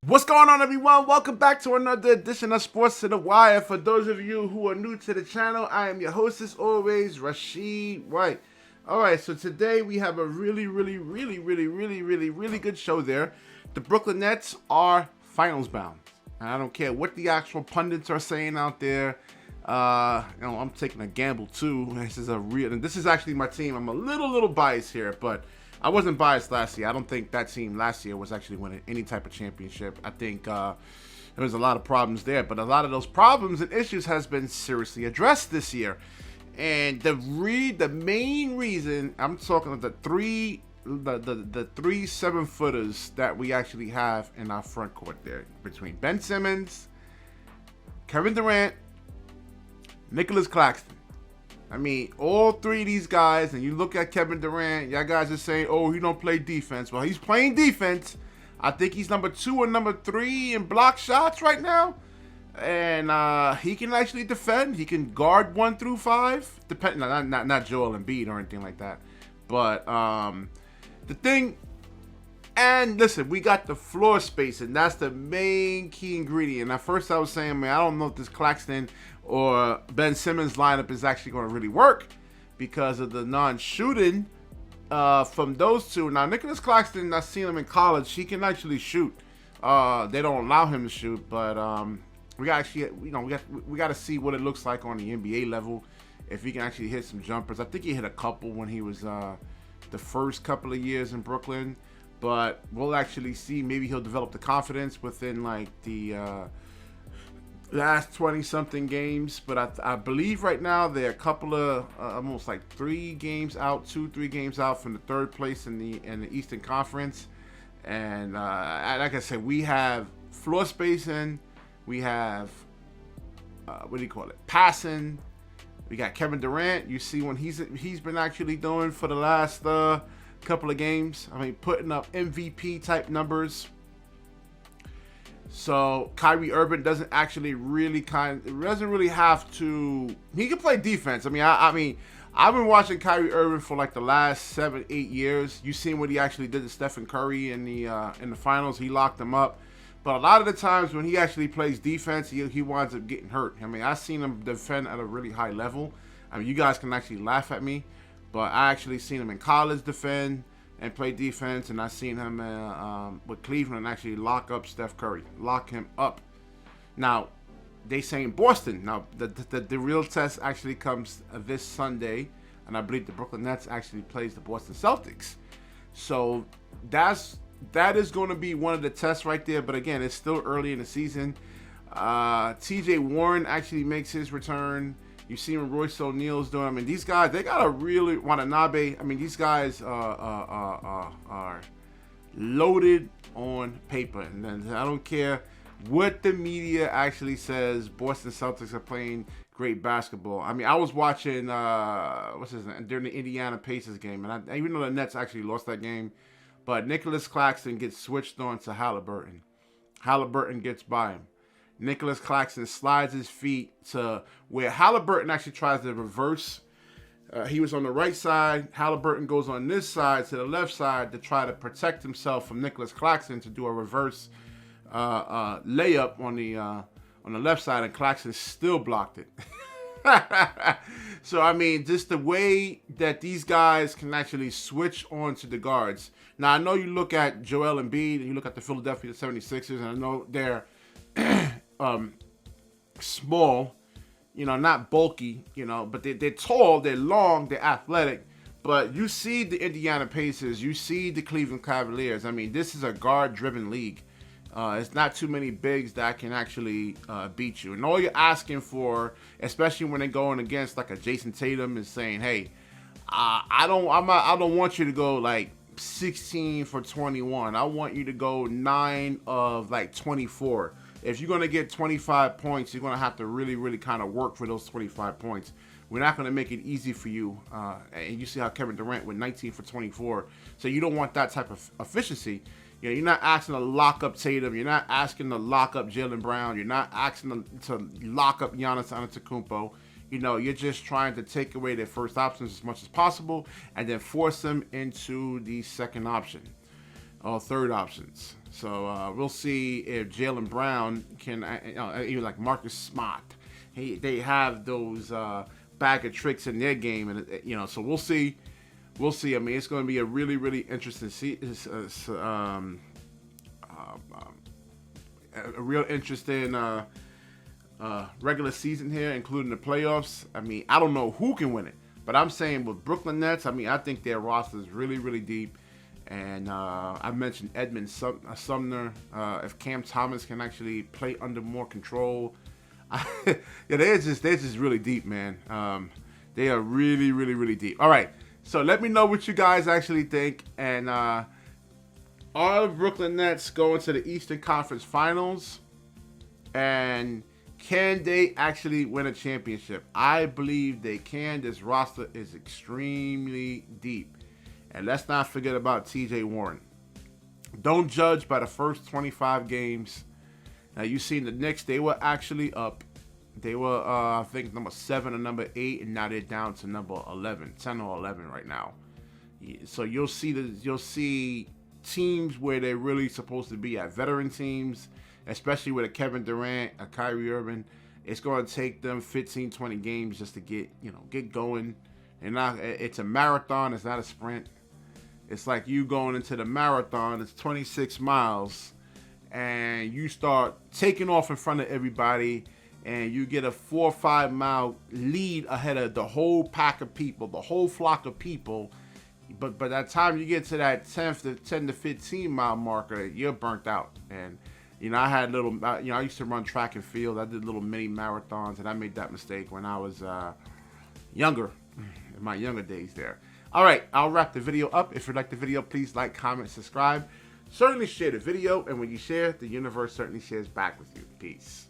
What's going on, everyone? Welcome back to another edition of Sports to the Wire. For those of you who are new to the channel, I am your host as always, Rashid White. Alright, so today we have a really good show there. The Brooklyn Nets are finals bound. And I don't care what the actual pundits are saying out there. I'm taking a gamble too. This is actually my team. I'm a little biased here, but I wasn't biased last year. I don't think that team last year was actually winning any type of championship. I think there was a lot of problems there, but a lot of those problems and issues has been seriously addressed this year. And the main reason I'm talking about the three 7-footers that we actually have in our front court there, between Ben Simmons, Kevin Durant, Nicholas Claxton. I mean, all three of these guys, and you look at Kevin Durant, y'all guys are saying, oh, he don't play defense. Well, he's playing defense. I think he's number 2 or number 3 in block shots right now. And he can actually defend. He can guard 1 through 5. Not Joel Embiid or anything like that. But the thing, and listen, we got the floor space, and that's the main key ingredient. At first I was saying, man, I don't know if this Claxton or Ben Simmons lineup is actually going to really work because of the non-shooting from those two. Now, Nicholas Claxton, I've seen him in college. He can actually shoot. They don't allow him to shoot, but we got to see what it looks like on the NBA level if he can actually hit some jumpers. I think he hit a couple when he was the first couple of years in Brooklyn, but we'll actually see. Maybe he'll develop the confidence within like the last 20-something games, but I believe right now they're a couple of almost like 3 games out, 2-3 games out from the third place in the Eastern Conference. And like I said, we have floor spacing, we have passing. We got Kevin Durant. You see when he's been actually doing for the last couple of games. I mean, putting up MVP type numbers. So Kyrie Irving doesn't really have to. He can play defense. I mean, I've been watching Kyrie Irving for like the last 7-8 years. You seen what he actually did to Stephen Curry in the finals. He locked him up. But a lot of the times when he actually plays defense, he winds up getting hurt. I mean, I've seen him defend at a really high level. I mean, you guys can actually laugh at me, but I actually seen him in college defend and play defense, and I seen him with Cleveland actually lock up Steph Curry, lock him up. Now, they saying Boston. Now, the real test actually comes this Sunday, and I believe the Brooklyn Nets actually plays the Boston Celtics. So that is going to be one of the tests right there. But again, it's still early in the season. TJ Warren actually makes his return. You see what Royce O'Neal's doing. I mean, these guys, they got to really, Watanabe, I mean, these guys are loaded on paper. And then I don't care what the media actually says, Boston Celtics are playing great basketball. I mean, I was watching, during the Indiana Pacers game. And even though the Nets actually lost that game, but Nicholas Claxton gets switched on to Halliburton. Halliburton gets by him. Nicholas Claxton slides his feet to where Halliburton actually tries to reverse. He was on the right side. Halliburton goes on this side to the left side to try to protect himself from Nicholas Claxton to do a reverse layup on the left side, and Claxton still blocked it. So, I mean, just the way that these guys can actually switch on to the guards. Now, I know you look at Joel Embiid and you look at the Philadelphia 76ers, and I know they're small, not bulky, but they're tall, they're long, they're athletic. But you see the Indiana Pacers, you see the Cleveland Cavaliers. I mean, this is a guard-driven league. It's not too many bigs that can actually beat you. And all you're asking for, especially when they're going against like a Jason Tatum, is saying, "Hey, I don't want you to go like 16 for 21. I want you to go 9 of like 24. If you're gonna get 25 points, you're gonna have to really kind of work for those 25 points. We're not gonna make it easy for you." And you see how Kevin Durant went 19 for 24. So you don't want that type of efficiency. You're not asking to lock up Tatum. You're not asking to lock up Jaylen Brown. You're not asking to lock up Giannis Antetokounmpo. You're just trying to take away their first options as much as possible and then force them into the second option. or third options. So we'll see if Jaylen Brown can, even like Marcus Smart. They have those bag of tricks in their game, and so we'll see. We'll see. I mean, it's going to be a really, really interesting a real interesting regular season here, including the playoffs. I mean, I don't know who can win it, but I'm saying with Brooklyn Nets, I mean, I think their roster is really, really deep. And I mentioned Edmund Sumner. If Cam Thomas can actually play under more control, yeah, they're just really deep, man. They are really, really, really deep. All right, so let me know what you guys actually think. And are the Brooklyn Nets going to the Eastern Conference Finals? And can they actually win a championship? I believe they can. This roster is extremely deep. And let's not forget about TJ Warren. Don't judge by the first 25 games. Now, you've seen the Knicks. They were actually up. They were, I think, number 7 or number 8, and now they're down to number 11, 10 or 11 right now. So you'll see teams where they're really supposed to be at, veteran teams, especially with a Kevin Durant, a Kyrie Irving. It's going to take them 15, 20 games just to get going. And it's a marathon. It's not a sprint. It's like you going into the marathon. It's 26 miles, and you start taking off in front of everybody, and you get a 4 or 5 mile lead ahead of the whole pack of people, the whole flock of people. But by that time you get to that 10 to 15 mile marker, you're burnt out. And I had I used to run track and field. I did little mini marathons, and I made that mistake when I was younger, in my younger days there. All right, I'll wrap the video up. If you like the video, please like, comment, subscribe. Certainly share the video, and when you share, the universe certainly shares back with you. Peace.